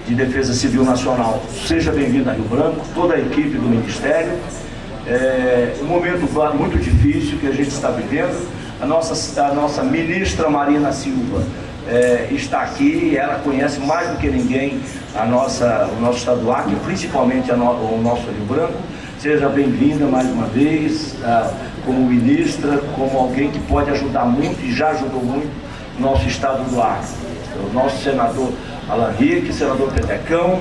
de Defesa Civil Nacional, seja bem-vindo a Rio Branco, toda a equipe do Ministério. Um momento muito difícil que a gente está vivendo. A nossa ministra Marina Silva está aqui, ela conhece mais do que ninguém o nosso estado do Acre, principalmente o nosso Rio Branco. Seja bem-vinda mais uma vez, como ministra, como alguém que pode ajudar muito e já ajudou muito o nosso estado do Acre. O nosso senador Alan Rick, senador Petecão.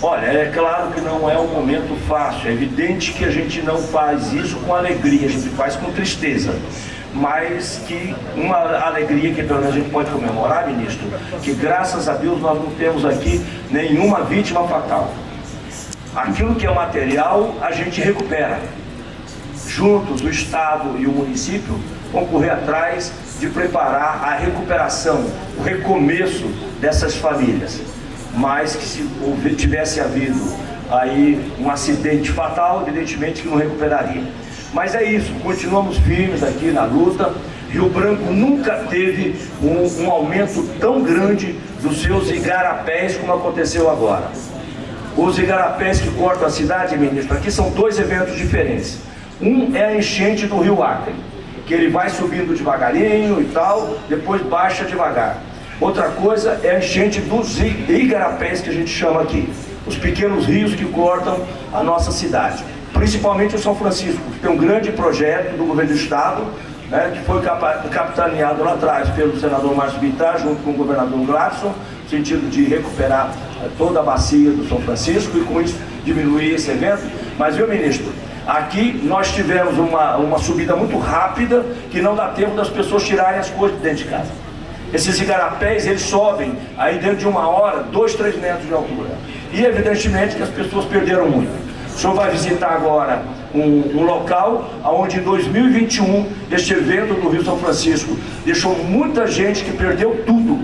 Olha, é claro que não é um momento fácil, é evidente que a gente não faz isso com alegria, a gente faz com tristeza. Mas que uma alegria que pelo menos a gente pode comemorar, ministro, que graças a Deus nós não temos aqui nenhuma vítima fatal. Aquilo que é material a gente recupera. Juntos, o Estado e o município vão correr atrás de preparar a recuperação, o recomeço dessas famílias. Mas que se tivesse havido aí um acidente fatal, evidentemente que não recuperaria. Mas é isso, continuamos firmes aqui na luta. Rio Branco nunca teve um aumento tão grande dos seus igarapés como aconteceu agora. Os igarapés que cortam a cidade, ministro, aqui são dois eventos diferentes. Um é a enchente do Rio Acre, que ele vai subindo devagarinho e tal, depois baixa devagar. Outra coisa é a enchente dos igarapés, que a gente chama aqui, os pequenos rios que cortam a nossa cidade. Principalmente o São Francisco, que tem um grande projeto do governo do estado, né, que foi capitaneado lá atrás pelo senador Márcio Bittar, junto com o governador Gladson, no sentido de recuperar toda a bacia do São Francisco e com isso diminuir esse evento. Mas, viu, ministro, aqui nós tivemos uma subida muito rápida que não dá tempo das pessoas tirarem as coisas de dentro de casa. Esses igarapés, eles sobem aí dentro de uma hora, 2, 3 metros de altura. E evidentemente que as pessoas perderam muito. O senhor vai visitar agora um local onde em 2021, este evento do Rio São Francisco deixou muita gente que perdeu tudo,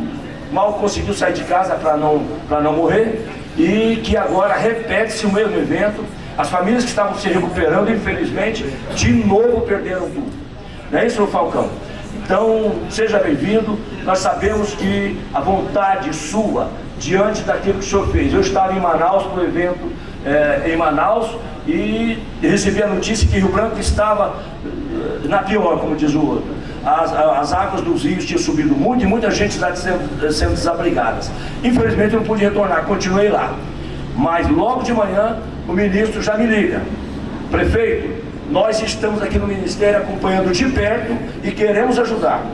mal conseguiu sair de casa para não morrer, e que agora repete-se o mesmo evento. As famílias que estavam se recuperando, infelizmente, de novo perderam tudo. Não é isso, senhor Falcão? Então, seja bem-vindo. Nós sabemos que a vontade sua, diante daquilo que o senhor fez. Eu estava em Manaus para o evento em Manaus e recebi a notícia que Rio Branco estava na pior, como diz o outro. As águas dos rios tinham subido muito e muita gente está sendo desabrigada. Infelizmente eu não pude retornar, continuei lá. Mas logo de manhã o ministro já me liga: prefeito, nós estamos aqui no Ministério acompanhando de perto e queremos ajudar.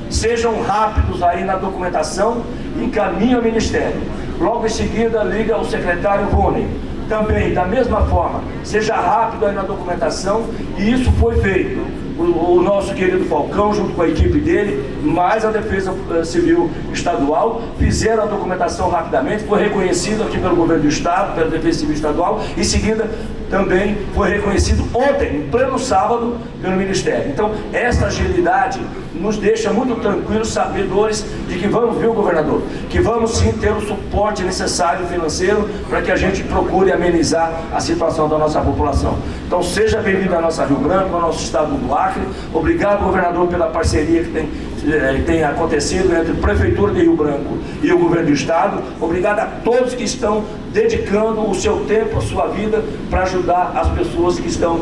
Sejam rápidos aí na documentação, encaminhe ao Ministério. Logo em seguida liga o secretário Rony. Também, da mesma forma, seja rápido aí na documentação, e isso foi feito. O nosso querido Falcão, junto com a equipe dele, mais a Defesa Civil Estadual, fizeram a documentação rapidamente, foi reconhecido aqui pelo Governo do Estado, pela Defesa Civil Estadual, em seguida também foi reconhecido ontem, em pleno sábado, pelo Ministério. Então, essa agilidade nos deixa muito tranquilos, sabedores de que vamos, viu, governador, que vamos sim ter o suporte necessário financeiro para que a gente procure amenizar a situação da nossa população. Então, seja bem-vindo à nossa Rio Branco, ao nosso estado do Acre. Obrigado, governador, pela parceria que tem acontecido entre a Prefeitura de Rio Branco e o Governo do Estado. Obrigado a todos que estão dedicando o seu tempo, a sua vida, para ajudar as pessoas que estão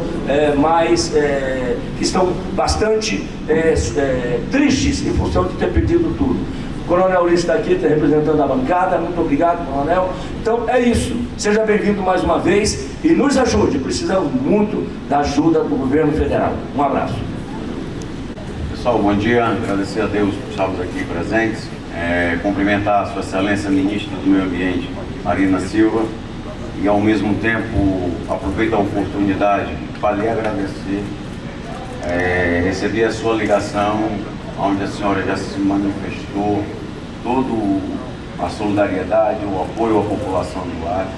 que estão bastante tristes em função de ter perdido tudo. O Coronel Ulisses está aqui, representando a bancada. Muito obrigado, Coronel. Então é isso. Seja bem-vindo mais uma vez e nos ajude. Precisamos muito da ajuda do governo federal. Um abraço. Pessoal, bom dia. Agradecer a Deus por estarmos aqui presentes. Cumprimentar a Sua Excelência Ministra do Meio Ambiente, Marina Silva, e ao mesmo tempo aproveito a oportunidade para lhe agradecer. Recebi a sua ligação, onde a senhora já se manifestou toda a solidariedade, o apoio à população do Acre.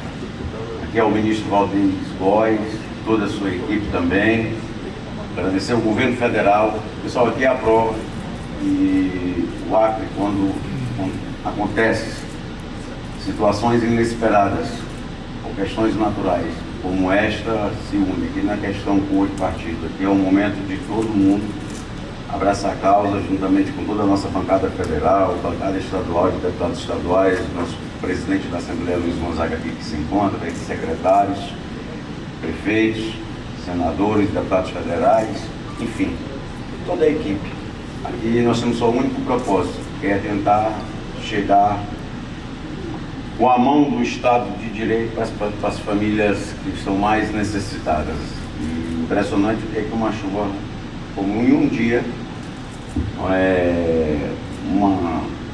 Aqui é o ministro Valdemir Góes, toda a sua equipe também. Agradecer ao governo federal. Pessoal, aqui é a prova. E o Acre, quando acontece situações inesperadas ou questões naturais como esta, se une aqui na questão com 8 partidos. Aqui é o momento de todo mundo abraçar a causa, juntamente com toda a nossa bancada federal, bancada estadual de deputados estaduais, nossos presidente da Assembleia, Luiz Gonzaga, aqui que se encontra, secretários, prefeitos, senadores, deputados federais, enfim, toda a equipe. Aqui nós temos só um único propósito, que é tentar chegar com a mão do Estado de Direito para as famílias que são mais necessitadas. E impressionante o que é que uma chuva, como em um dia,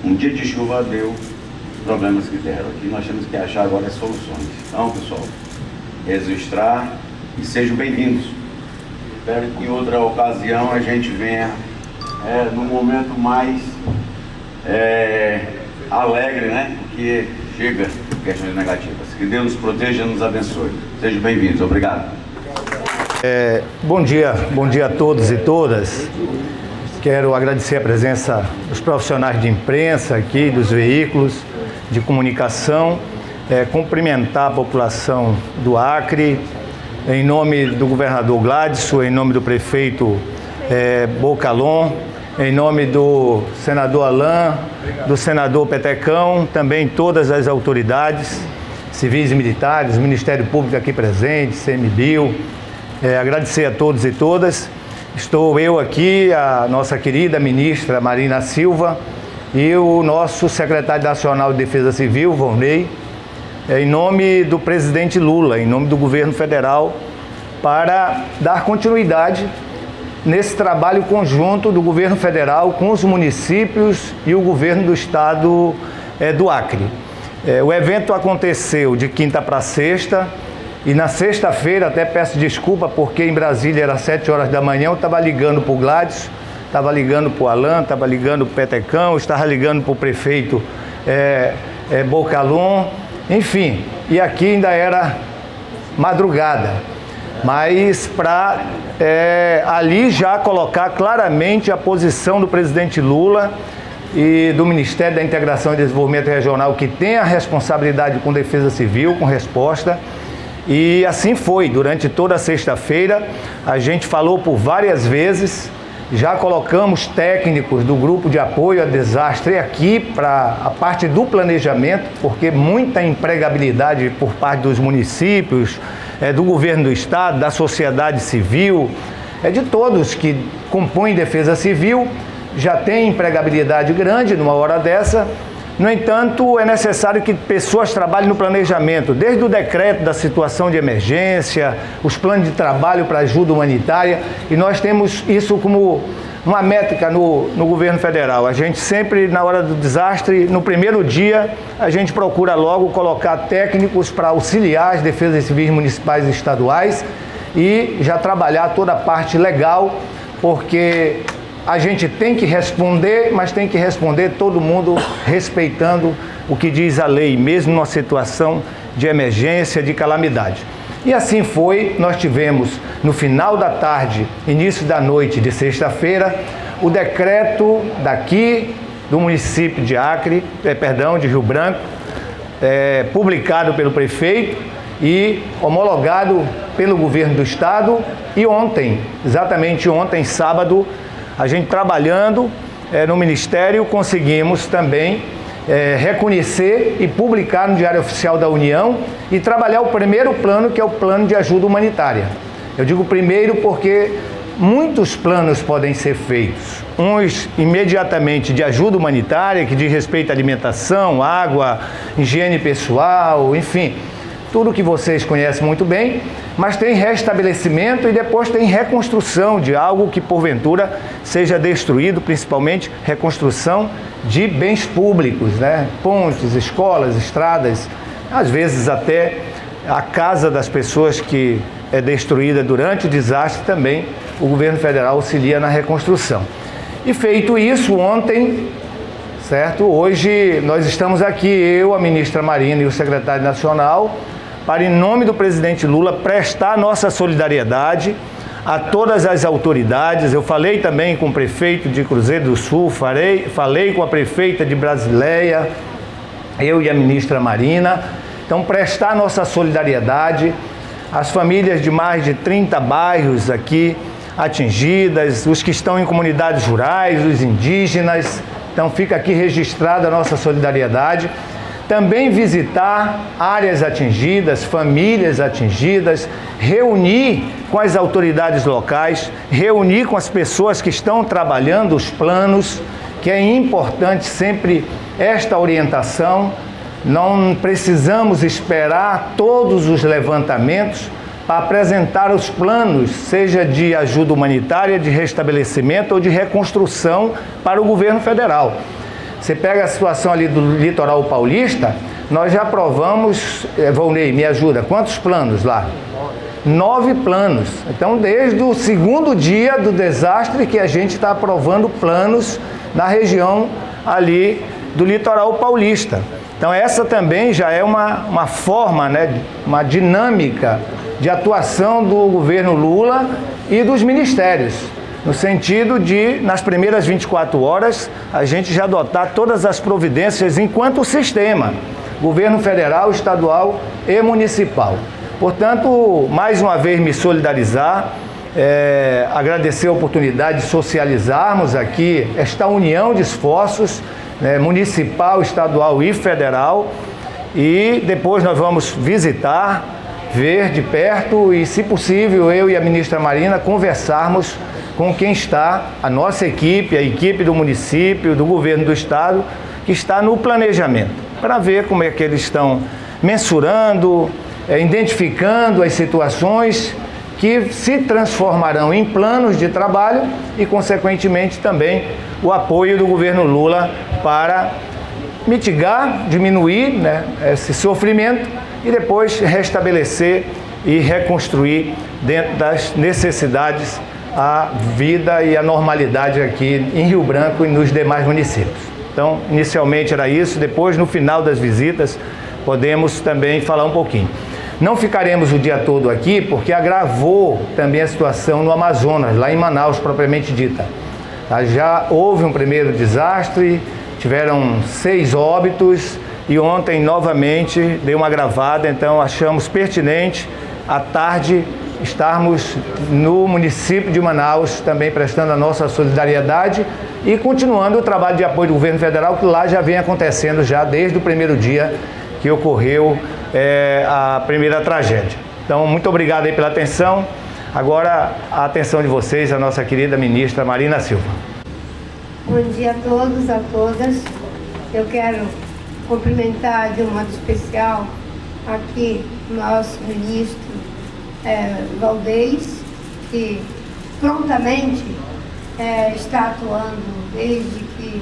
um dia de chuva deu problemas que deram. Aqui nós temos que achar agora soluções. Então, pessoal, registrar e sejam bem-vindos. Espero que em outra ocasião a gente venha num momento mais alegre, né? Porque chega questões negativas. Que Deus nos proteja e nos abençoe. Sejam bem-vindos. Obrigado. Bom dia a todos e todas. Quero agradecer a presença dos profissionais de imprensa aqui, dos veículos de comunicação, cumprimentar a população do Acre, em nome do governador Gladson, em nome do prefeito Bocalon, em nome do senador Alain, do senador Petecão, também todas as autoridades civis e militares, Ministério Público aqui presente, CMBio, agradecer a todos e todas. Estou eu aqui, a nossa querida ministra Marina Silva e o nosso secretário nacional de Defesa Civil, Volney, em nome do presidente Lula, em nome do governo federal, para dar continuidade nesse trabalho conjunto do governo federal com os municípios e o governo do estado do Acre. O evento aconteceu de quinta para sexta e na sexta-feira, até peço desculpa porque em Brasília era 7 horas da manhã, eu estava ligando para o Gladson, estava ligando para o Alain, estava ligando para o Petecão, estava ligando para o prefeito Bocalon, enfim, e aqui ainda era madrugada, mas para ali já colocar claramente a posição do presidente Lula e do Ministério da Integração e Desenvolvimento Regional, que tem a responsabilidade com defesa civil, com resposta, e assim foi. Durante toda a sexta-feira, a gente falou por várias vezes, já colocamos técnicos do grupo de apoio a desastre aqui para a parte do planejamento, porque muita empregabilidade por parte dos municípios, do governo do estado, da sociedade civil, de todos que compõem defesa civil, já tem empregabilidade grande numa hora dessa. No entanto, é necessário que pessoas trabalhem no planejamento, desde o decreto da situação de emergência, os planos de trabalho para ajuda humanitária, e nós temos isso como uma métrica no governo federal. A gente sempre, na hora do desastre, no primeiro dia, a gente procura logo colocar técnicos para auxiliar as defesas civis municipais e estaduais e já trabalhar toda a parte legal, porque a gente tem que responder, mas tem que responder todo mundo respeitando o que diz a lei, mesmo numa situação de emergência, de calamidade. E assim foi, nós tivemos no final da tarde, início da noite de sexta-feira, o decreto daqui do município de Acre, de Rio Branco, publicado pelo prefeito e homologado pelo governo do estado. E ontem, exatamente ontem, sábado, a gente trabalhando no Ministério, conseguimos também reconhecer e publicar no Diário Oficial da União e trabalhar o primeiro plano, que é o plano de ajuda humanitária. Eu digo primeiro porque muitos planos podem ser feitos. Uns imediatamente de ajuda humanitária, que diz respeito à alimentação, água, higiene pessoal, enfim, tudo que vocês conhecem muito bem, mas tem restabelecimento e depois tem reconstrução de algo que porventura seja destruído, principalmente reconstrução de bens públicos, né? Pontes, escolas, estradas, às vezes até a casa das pessoas que é destruída durante o desastre também, o governo federal auxilia na reconstrução. E feito isso, ontem, certo? Hoje nós estamos aqui, eu, a ministra Marina e o secretário nacional, para, em nome do presidente Lula, prestar nossa solidariedade a todas as autoridades. Eu falei também com o prefeito de Cruzeiro do Sul, falei com a prefeita de Brasileia, eu e a ministra Marina. Então, prestar nossa solidariedade às famílias de mais de 30 bairros aqui atingidas, os que estão em comunidades rurais, os indígenas. Então, fica aqui registrada a nossa solidariedade. também visitar áreas atingidas, famílias atingidas, reunir com as autoridades locais, reunir com as pessoas que estão trabalhando os planos, que é importante sempre esta orientação. Não precisamos esperar todos os levantamentos para apresentar os planos, seja de ajuda humanitária, de restabelecimento ou de reconstrução para o governo federal. Você pega a situação ali do litoral paulista, nós já aprovamos, Volney, me ajuda, quantos planos lá? 9 planos. Então, desde o segundo dia do desastre que a gente está aprovando planos na região ali do litoral paulista. Então, essa também já é uma forma, né, uma dinâmica de atuação do governo Lula e dos ministérios, no sentido de, nas primeiras 24 horas, a gente já adotar todas as providências enquanto sistema, governo federal, estadual e municipal. Portanto, mais uma vez me solidarizar, agradecer a oportunidade de socializarmos aqui esta união de esforços, municipal, estadual e federal, e depois nós vamos visitar, ver de perto e, se possível, eu e a ministra Marina conversarmos com quem está, a nossa equipe, a equipe do município, do governo do estado, que está no planejamento, para ver como é que eles estão mensurando, identificando as situações que se transformarão em planos de trabalho e, consequentemente, também o apoio do governo Lula para mitigar, diminuir, né, esse sofrimento e depois restabelecer e reconstruir dentro das necessidades a vida e a normalidade aqui em Rio Branco e nos demais municípios. Então, inicialmente era isso, depois, no final das visitas, podemos também falar um pouquinho. Não ficaremos o dia todo aqui, porque agravou também a situação no Amazonas, lá em Manaus, propriamente dita. Já houve um primeiro desastre, tiveram 6 óbitos e ontem, novamente, deu uma agravada, então achamos pertinente, à tarde, estarmos no município de Manaus, também prestando a nossa solidariedade e continuando o trabalho de apoio do governo federal, que lá já vem acontecendo já desde o primeiro dia que ocorreu a primeira tragédia. Então, muito obrigado aí pela atenção. Agora, a atenção de vocês, a nossa querida ministra Marina Silva. Bom dia a todos, a todas. Eu quero cumprimentar de um modo especial aqui o nosso ministro Valdez, que prontamente está atuando desde que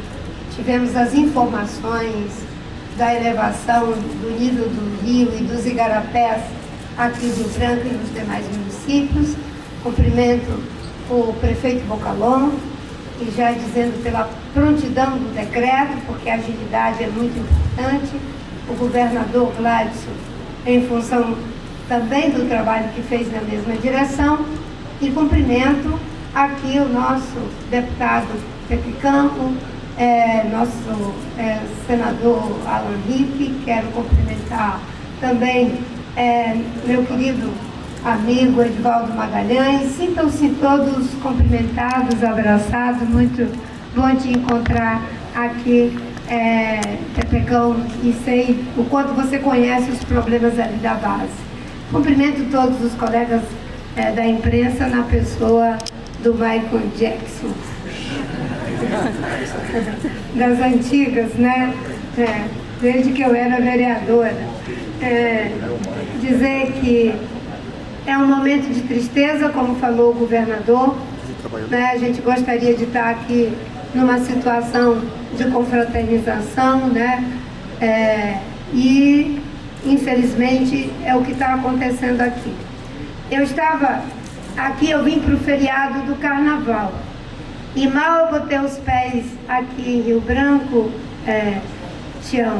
tivemos as informações da elevação do nível do rio e dos igarapés aqui do Branco e nos demais municípios. Cumprimento o prefeito Bocalon, e já dizendo pela prontidão do decreto, porque a agilidade é muito importante, o governador Gladson, em função também do trabalho que fez na mesma direção, e cumprimento aqui o nosso deputado Pepe Campo, nosso senador Alan Rick. Quero cumprimentar também meu querido amigo Edvaldo Magalhães. Sintam-se todos cumprimentados, abraçados. Muito bom te encontrar aqui, Pepecão, e sei o quanto você conhece os problemas ali da base. Cumprimento todos os colegas da imprensa na pessoa do Michael Jackson. Das antigas, né? Desde que eu era vereadora. Dizer que é um momento de tristeza, como falou o governador, né? A gente gostaria de estar aqui numa situação de confraternização, né? E, infelizmente, é o que está acontecendo aqui. Eu estava aqui, eu vim para o feriado do Carnaval. E mal eu botei os pés aqui em Rio Branco, Tião,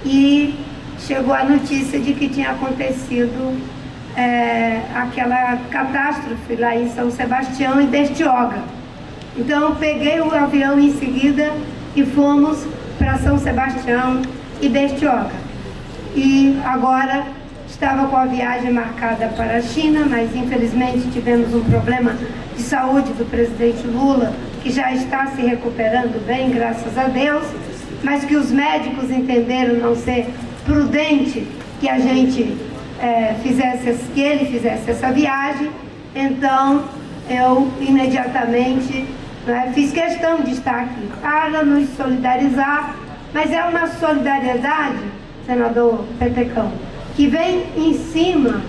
e chegou a notícia de que tinha acontecido aquela catástrofe lá em São Sebastião e Bertioga. Então eu peguei o avião em seguida e fomos para São Sebastião e Bertioga. E agora estava com a viagem marcada para a China, mas infelizmente tivemos um problema de saúde do presidente Lula, que já está se recuperando bem, graças a Deus, mas que os médicos entenderam não ser prudente que a gente que ele fizesse essa viagem. Então eu imediatamente fiz questão de estar aqui para nos solidarizar, mas é uma solidariedade, senador Petecão, que vem em cima,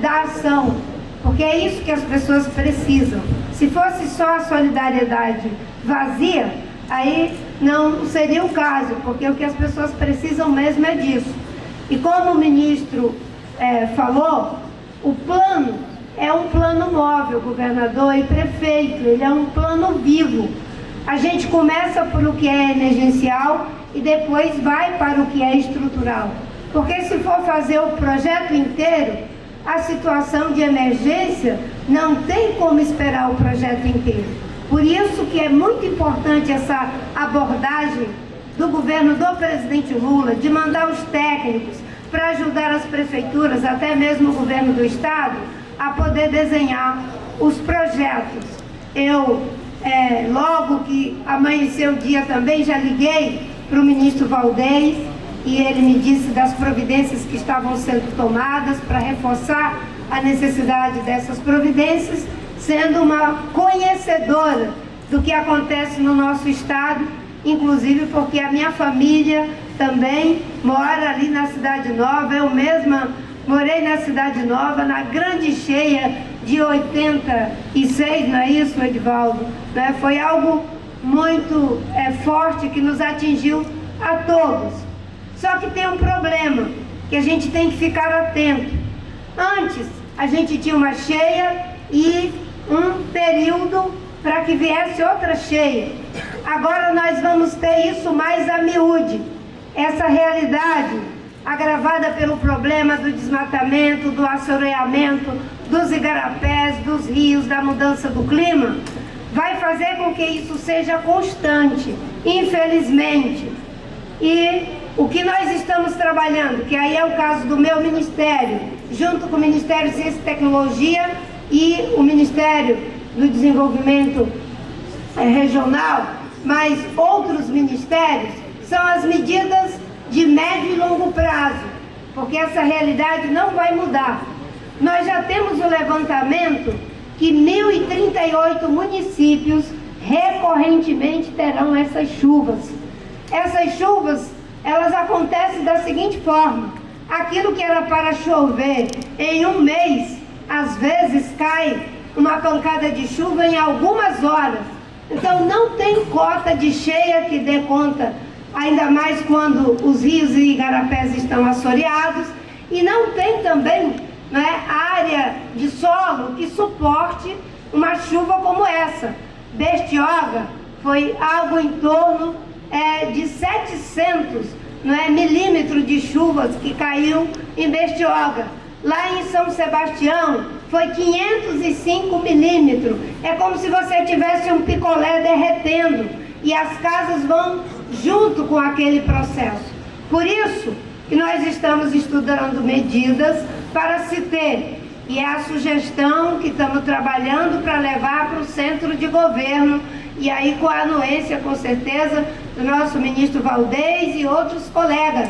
da ação, porque é isso que as pessoas precisam. Se fosse só a solidariedade vazia, aí não seria o caso, porque o que as pessoas precisam mesmo é disso. E como o ministro falou, o plano é um plano móvel, governador e prefeito, ele é um plano vivo. A gente começa por o que é emergencial e depois vai para o que é estrutural. Porque se for fazer o projeto inteiro, a situação de emergência não tem como esperar o projeto inteiro. Por isso que é muito importante essa abordagem do governo do presidente Lula, de mandar os técnicos para ajudar as prefeituras, até mesmo o governo do estado, a poder desenhar os projetos. Eu, logo que amanheceu o dia também, já liguei para o ministro Valdez e ele me disse das providências que estavam sendo tomadas para reforçar a necessidade dessas providências, sendo uma conhecedora do que acontece no nosso estado, inclusive porque a minha família também mora ali na Cidade Nova. Eu mesma morei na Cidade Nova, na grande cheia de 86, não é isso, Edivaldo? Foi algo muito forte que nos atingiu a todos. Só que tem um problema, que a gente tem que ficar atento. Antes, a gente tinha uma cheia e um período para que viesse outra cheia. Agora nós vamos ter isso mais a miúde. Essa realidade agravada pelo problema do desmatamento, do assoreamento, dos igarapés, dos rios, da mudança do clima, vai fazer com que isso seja constante, infelizmente. E o que nós estamos trabalhando, que aí é o caso do meu ministério, junto com o Ministério de Ciência e Tecnologia e o Ministério do Desenvolvimento Regional, mas outros ministérios, são as medidas de médio e longo prazo, porque essa realidade não vai mudar. Nós já temos o levantamento que 1.038 municípios recorrentemente terão essas chuvas. Essas chuvas, elas acontecem da seguinte forma: aquilo que era para chover em um mês, às vezes cai uma pancada de chuva em algumas horas. Então não tem cota de cheia que dê conta, ainda mais quando os rios e igarapés estão assoreados, e não tem também área de solo que suporte uma chuva como essa. Bertioga foi algo em torno de 700 milímetros de chuvas que caiu em Bertioga. Lá em São Sebastião foi 505 milímetros. É como se você tivesse um picolé derretendo e as casas vão junto com aquele processo. Por isso que nós estamos estudando medidas para se ter, e é a sugestão que estamos trabalhando para levar para o centro de governo, e aí com a anuência, com certeza, do nosso ministro Valdez e outros colegas,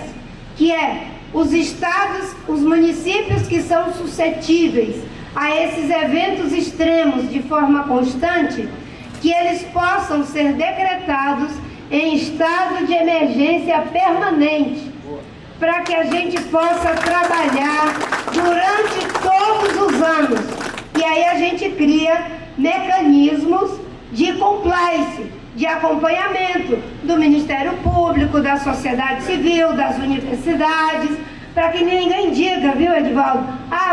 que é os estados, os municípios que são suscetíveis a esses eventos extremos de forma constante, que eles possam ser decretados em estado de emergência permanente, para que a gente possa trabalhar durante todos os anos. E aí a gente cria mecanismos de compliance, de acompanhamento do Ministério Público, da sociedade civil, das universidades, para que ninguém diga, viu, Edivaldo,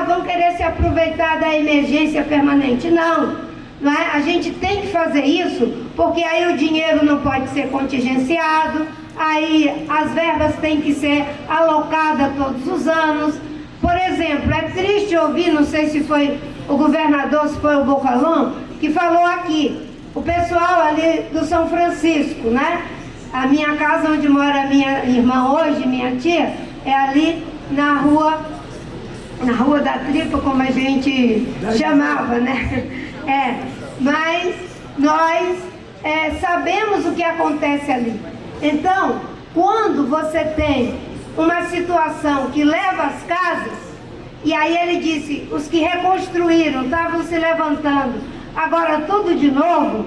vão querer se aproveitar da emergência permanente. Não é? A gente tem que fazer isso, porque aí o dinheiro não pode ser contingenciado, aí as verbas têm que ser alocadas todos os anos. Por exemplo, é triste ouvir, não sei se foi o governador, se foi o Bocalon, que falou aqui, o pessoal ali do São Francisco, A minha casa onde mora a minha irmã hoje, minha tia, é ali na rua da Tripa, como a gente chamava, Mas nós sabemos o que acontece ali. Então, quando você tem uma situação que leva as casas, e aí ele disse, os que reconstruíram estavam se levantando, agora tudo de novo,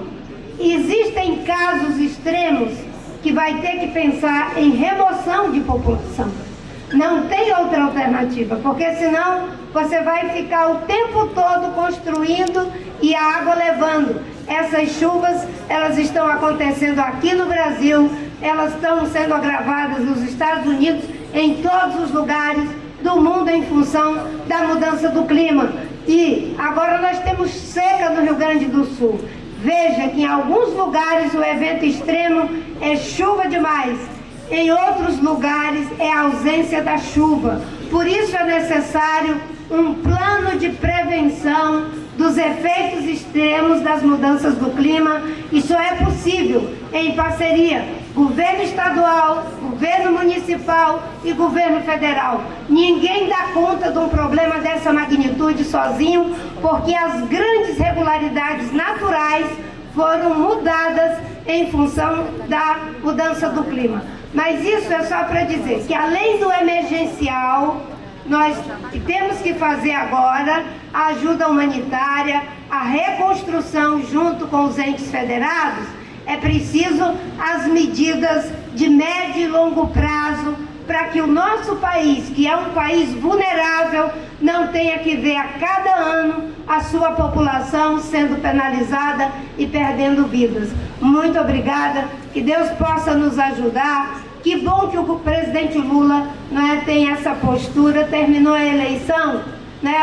existem casos extremos que vai ter que pensar em remoção de população. Não tem outra alternativa, porque senão você vai ficar o tempo todo construindo e a água levando. Essas chuvas, elas estão acontecendo aqui no Brasil, elas estão sendo agravadas nos Estados Unidos, em todos os lugares do mundo em função da mudança do clima. E agora nós temos seca no Rio Grande do Sul. Veja que em alguns lugares o evento extremo é chuva demais. Em outros lugares é a ausência da chuva. Por isso é necessário um plano de prevenção dos efeitos extremos das mudanças do clima. Isso é possível em parceria governo estadual, governo municipal e governo federal. Ninguém dá conta de um problema dessa magnitude sozinho, porque as grandes regularidades naturais foram mudadas em função da mudança do clima. Mas isso é só para dizer que, além do emergencial, nós temos que fazer agora a ajuda humanitária, a reconstrução junto com os entes federados. É preciso as medidas de médio e longo prazo para que o nosso país, que é um país vulnerável, não tenha que ver a cada ano a sua população sendo penalizada e perdendo vidas. Muito obrigada, que Deus possa nos ajudar. Que bom que o presidente Lula, tem essa postura, terminou a eleição,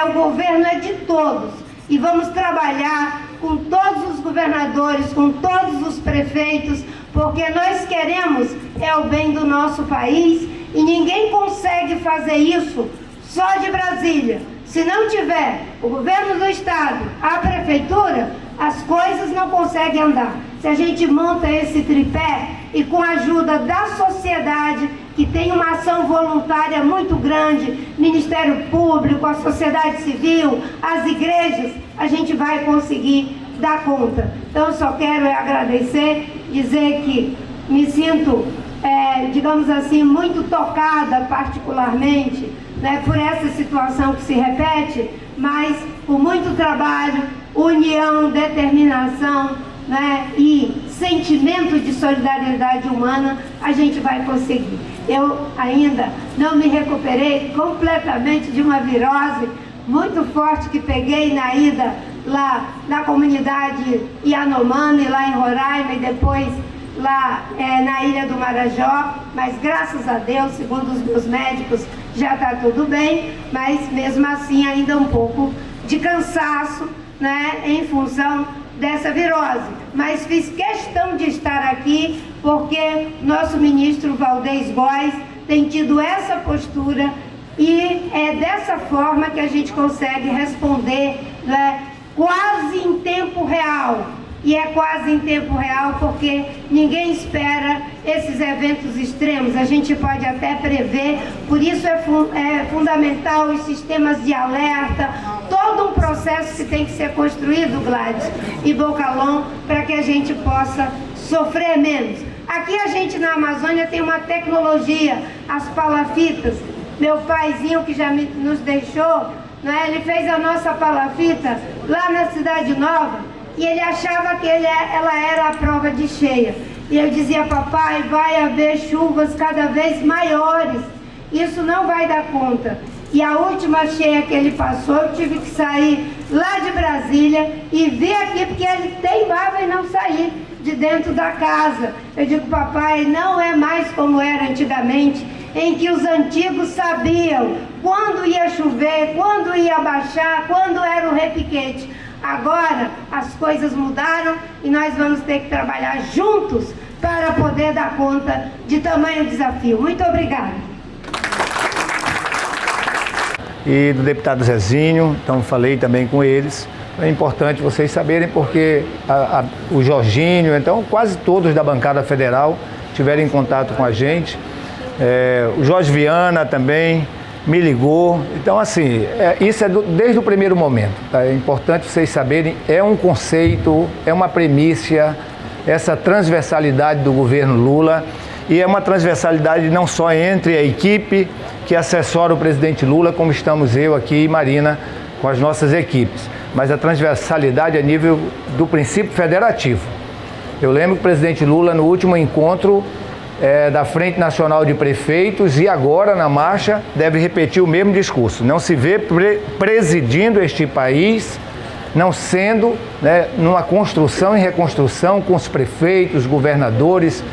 o governo é de todos e vamos trabalhar com todos os governadores, com todos os prefeitos, porque nós queremos o bem do nosso país e ninguém consegue fazer isso só de Brasília. Se não tiver o governo do estado, a prefeitura, as coisas não conseguem andar. Se a gente monta esse tripé e com a ajuda da sociedade, que tem uma ação voluntária muito grande, Ministério Público, a sociedade civil, as igrejas, a gente vai conseguir dar conta. Então eu só quero agradecer, dizer que me sinto, digamos assim, muito tocada particularmente, por essa situação que se repete, mas com muito trabalho, união, determinação, e sentimento de solidariedade humana, a gente vai conseguir. Eu ainda não me recuperei completamente de uma virose muito forte que peguei na ida lá na comunidade Yanomami, lá em Roraima, e depois lá na Ilha do Marajó, mas graças a Deus, segundo os meus médicos, já está tudo bem, mas mesmo assim ainda um pouco de cansaço, em função dessa virose. Mas fiz questão de estar aqui porque nosso ministro Valdez Góes tem tido essa postura e é dessa forma que a gente consegue responder quase em tempo real. E é quase em tempo real porque ninguém espera esses eventos extremos, a gente pode até prever, por isso é fundamental os sistemas de alerta, todo um processo que tem que ser construído, Gladys e Bocalon, para que a gente possa sofrer menos. Aqui a gente na Amazônia tem uma tecnologia, as palafitas. Meu paizinho que já nos deixou, ele fez a nossa palafita lá na Cidade Nova, e ele achava que ela era a prova de cheia. E eu dizia, papai, vai haver chuvas cada vez maiores, isso não vai dar conta. E a última cheia que ele passou, eu tive que sair lá de Brasília e vir aqui, porque ele teimava em não sair de dentro da casa. Eu digo, papai, não é mais como era antigamente, em que os antigos sabiam quando ia chover, quando ia baixar, quando era o repiquete. Agora as coisas mudaram e nós vamos ter que trabalhar juntos para poder dar conta de tamanho desafio. Muito obrigada. E do deputado Zezinho, então falei também com eles. É importante vocês saberem porque o Jorginho, então quase todos da bancada federal tiveram em contato com a gente. O Jorge Viana também me ligou. Então, assim, isso é desde o primeiro momento. Tá? É importante vocês saberem, é um conceito, é uma premissa, essa transversalidade do governo Lula. e é uma transversalidade não só entre a equipe que assessora o presidente Lula, como estamos eu aqui e Marina com as nossas equipes, mas a transversalidade a nível do princípio federativo. Eu lembro que o presidente Lula, no último encontro da Frente Nacional de Prefeitos, e agora na marcha, deve repetir o mesmo discurso. Não se vê presidindo este país, não sendo, numa construção e reconstrução com os prefeitos, governadores,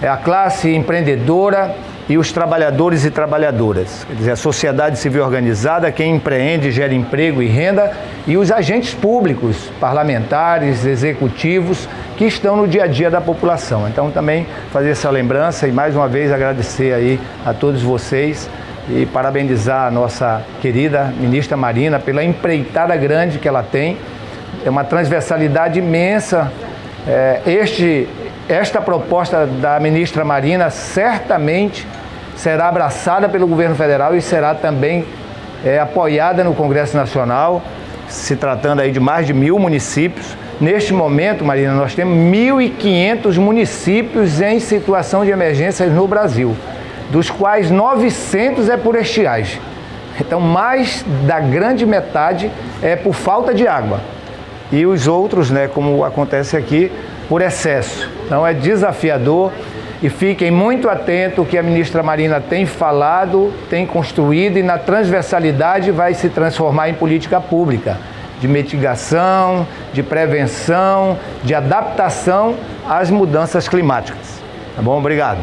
a classe empreendedora e os trabalhadores e trabalhadoras. Quer dizer, a sociedade civil organizada, quem empreende, gera emprego e renda, e os agentes públicos, parlamentares, executivos, que estão no dia a dia da população. Então também fazer essa lembrança e mais uma vez agradecer aí a todos vocês e parabenizar a nossa querida ministra Marina pela empreitada grande que ela tem. É uma transversalidade imensa. Esta proposta da ministra Marina certamente será abraçada pelo governo federal e será também apoiada no Congresso Nacional, se tratando aí de mais de 1.000 municípios. Neste momento, Marina, nós temos 1.500 municípios em situação de emergência no Brasil, dos quais 900 é por estiagem. Então, mais da grande metade é por falta de água. E os outros, como acontece aqui, por excesso. Então, é desafiador e fiquem muito atentos ao que a ministra Marina tem falado, tem construído, e na transversalidade vai se transformar em política pública, de mitigação, de prevenção, de adaptação às mudanças climáticas. Tá bom? Obrigado.